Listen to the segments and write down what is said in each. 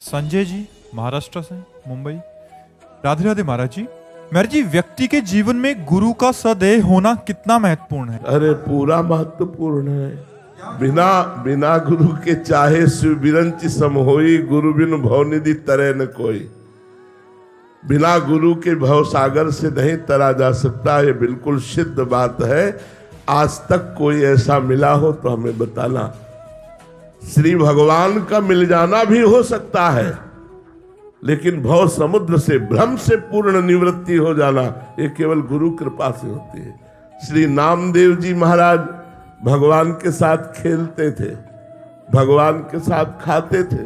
संजय जी महाराष्ट्र से, मुंबई। राधे राधे महाराज जी, व्यक्ति के जीवन में गुरु का सदैव होना कितना महत्वपूर्ण है? अरे पूरा महत्वपूर्ण है। बिना बिना गुरु के चाहे शिव बिरंच सम होई, गुरु बिन भवनिधि तरे न कोई। बिना गुरु के भव सागर से नहीं तरा जा सकता, ये बिल्कुल सिद्ध बात है। आज तक कोई ऐसा मिला हो तो हमें बताना। श्री भगवान का मिल जाना भी हो सकता है, लेकिन भव समुद्र से भ्रम से पूर्ण निवृत्ति हो जाना ये केवल गुरु कृपा से होती है। श्री नामदेव जी महाराज भगवान के साथ खेलते थे, भगवान के साथ खाते थे,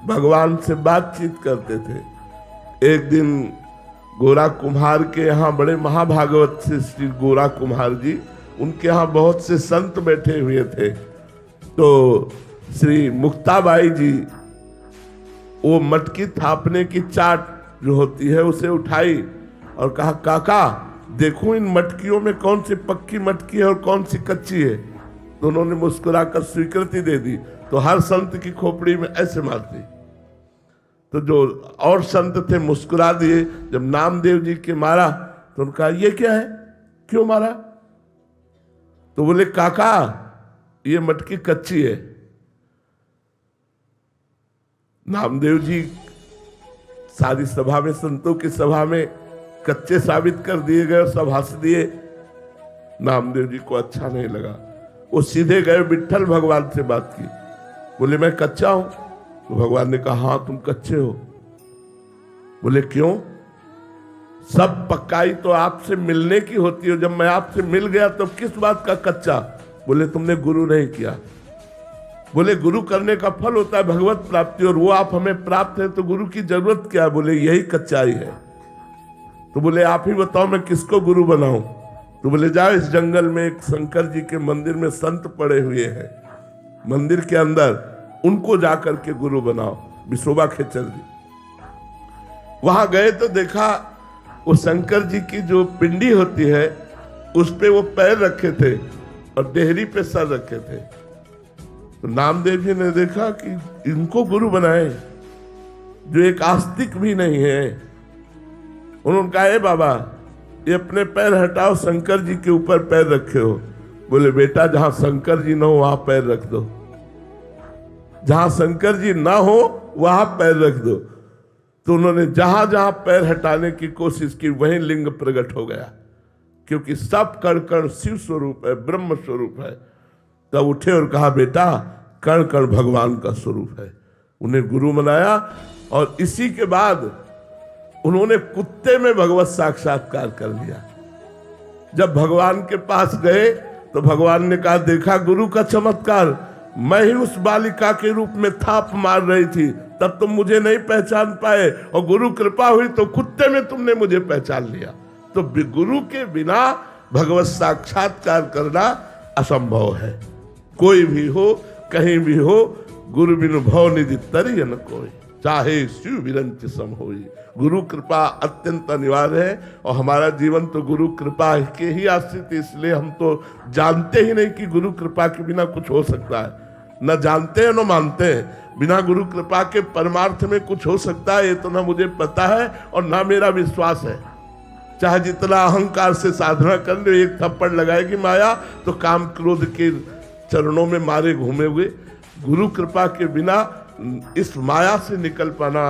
भगवान से बातचीत करते थे। एक दिन गोरा कुम्हार के यहाँ, बड़े महाभागवत से श्री गोरा कुम्हार जी, उनके यहाँ बहुत से संत बैठे हुए थे। तो श्री मुक्ताबाई जी वो मटकी थापने की चाट जो होती है उसे उठाई और कहा, काका देखो इन मटकियों में कौन सी पक्की मटकी है और कौन सी कच्ची है। तो उन्होंने मुस्कुराकर स्वीकृति दे दी। तो हर संत की खोपड़ी में ऐसे मारती। तो जो और संत थे मुस्कुरा दिए। जब नामदेव जी के मारा तो उन्होंने कहा, ये क्या है, क्यों मारा? तो बोले, काका ये मटकी कच्ची है। नामदेव जी सारी सभा में, संतों की सभा में कच्चे साबित कर दिए गए, सब हंस दिए। नामदेव जी को अच्छा नहीं लगा। वो सीधे गए विट्ठल भगवान से बात की। बोले, मैं कच्चा हूं? तो भगवान ने कहा, हाँ तुम कच्चे हो। बोले, क्यों? सब पक्काई तो आपसे मिलने की होती है। जब मैं आपसे मिल गया तो किस बात का कच्चा? बोले, तुमने गुरु नहीं किया। बोले, गुरु करने का फल होता है भगवत प्राप्ति, और वो आप हमें प्राप्त है तो गुरु की जरूरत क्या है? बोले, यही कच्चाई है। तो बोले, आप ही बताओ मैं किसको गुरु बनाऊं? तो बोले, जाओ इस जंगल में एक शंकर जी के मंदिर में संत पड़े हुए हैं, मंदिर के अंदर, उनको जाकर के गुरु बनाओ। विशोबा खेचर जी वहां गए तो देखा वो शंकर जी की जो पिंडी होती है उस पे वो पैर रखे थे और देहरी पे सर रखे थे। तो नामदेव जी ने देखा कि इनको गुरु बनाए जो एक आस्तिक भी नहीं है। उन्होंने कहा, ए बाबा ये अपने पैर हटाओ, शंकर जी के ऊपर पैर रखे हो। बोले, बेटा जहां शंकर जी ना हो वहां पैर रख दो, जहां शंकर जी ना हो वहां पैर रख दो। तो उन्होंने जहां जहां पैर हटाने की कोशिश की वहीं लिंग प्रकट हो गया, क्योंकि सब कण कण शिव स्वरूप है, ब्रह्म स्वरूप है। तब उठे और कहा, बेटा कण कण भगवान का स्वरूप है। उन्हें गुरु बनाया और इसी के बाद उन्होंने कुत्ते में भगवत साक्षात्कार कर लिया। जब भगवान के पास गए तो भगवान ने कहा, देखा गुरु का चमत्कार, मैं ही उस बालिका के रूप में थाप मार रही थी, तब तुम मुझे नहीं पहचान पाए, और गुरु कृपा हुई तो कुत्ते में तुमने मुझे पहचान लिया। तो गुरु के बिना भगवत साक्षात्कार करना असंभव है। कोई भी हो, कहीं भी हो, गुरु बिनु भव निधि तरि न कोई, चाहे शिव बिरंच सम होई। गुरु कृपा अत्यंत अनिवार्य है, और हमारा जीवन तो गुरु कृपा के ही आश्रित, इसलिए हम तो जानते ही नहीं कि गुरु कृपा के बिना कुछ हो सकता है। न जानते हैं न मानते हैं। बिना गुरु कृपा के परमार्थ में कुछ हो सकता है ये तो ना मुझे पता है और ना मेरा विश्वास है। चाहे जितना अहंकार से साधना कर लो, एक थप्पड़ लगाएगी माया तो काम क्रोध के चरणों में मारे घूमे हुए। गुरु कृपा के बिना इस माया से निकल पाना,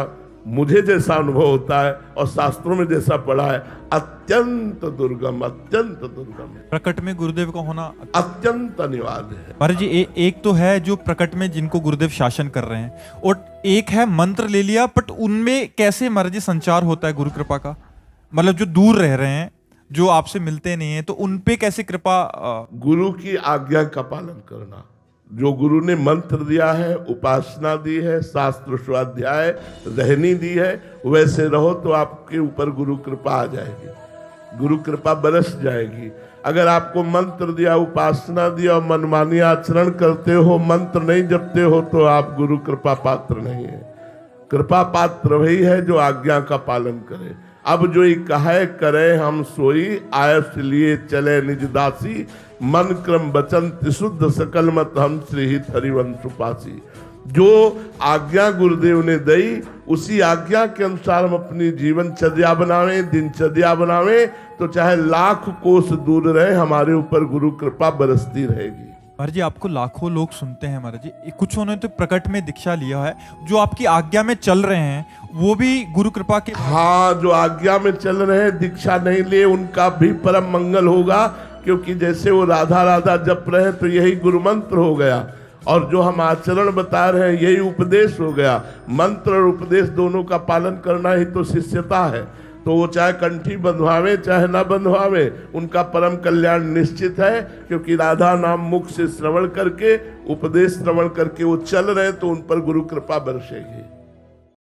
मुझे जैसा अनुभव होता है और शास्त्रों में जैसा पढ़ा है, अत्यंत दुर्गम, अत्यंत दुर्गम है। प्रकट में गुरुदेव का होना अत्यंत अनिवार्य है। महाराज जी, एक तो है जो प्रकट में जिनको गुरुदेव शासन कर रहे हैं, और एक है मंत्र ले लिया, बट उनमें कैसे महाराज जी संचार होता है गुरु कृपा का? मतलब जो दूर रह रहे हैं, जो आपसे मिलते नहीं है, तो उनपे कैसे कृपा? गुरु की आज्ञा का पालन करना। जो गुरु ने मंत्र दिया है, उपासना दी है, शास्त्र स्वाध्याय रहनी दी है, वैसे रहो तो आपके ऊपर गुरु कृपा आ जाएगी, गुरु कृपा बरस जाएगी। अगर आपको मंत्र दिया, उपासना दिया और मनमानी आचरण करते हो, मंत्र नहीं जपते हो, तो आप गुरु कृपा पात्र नहीं है। कृपा पात्र वही है जो आज्ञा का पालन करे। अब जो ही कहे करे हम सोई, आयस लिए चले निज दासी, मन क्रम बचन त्रिशुद्ध सकल मत हम श्री हित हरिवंश पासी। जो आज्ञा गुरुदेव ने दी उसी आज्ञा के अनुसार हम अपनी जीवनचर्या बनावें, दिनचर्या बनावें, तो चाहे लाख कोस दूर रहे हमारे ऊपर गुरु कृपा बरसती रहेगी। महाराज जी, आपको लाखों लोग सुनते हैं महाराज जी, कुछ उन्होंने तो प्रकट में दीक्षा लिया है, जो आपकी आज्ञा में चल रहे हैं वो भी गुरु कृपा के। हाँ, जो आज्ञा में चल रहे हैं, दीक्षा नहीं लिए, उनका भी परम मंगल होगा, क्योंकि जैसे वो राधा राधा जप रहे हैं तो यही गुरु मंत्र हो गया, और जो हम आचरण बता रहे हैं यही उपदेश हो गया। मंत्र और उपदेश दोनों का पालन करना ही तो शिष्यता है। तो वो चाहे कंठी बंधवावे चाहे ना बंधवावे, उनका परम कल्याण निश्चित है, क्योंकि राधा नाम मुख से श्रवण करके, उपदेश श्रवण करके वो चल रहे, तो उन पर गुरु कृपा बरसेगी।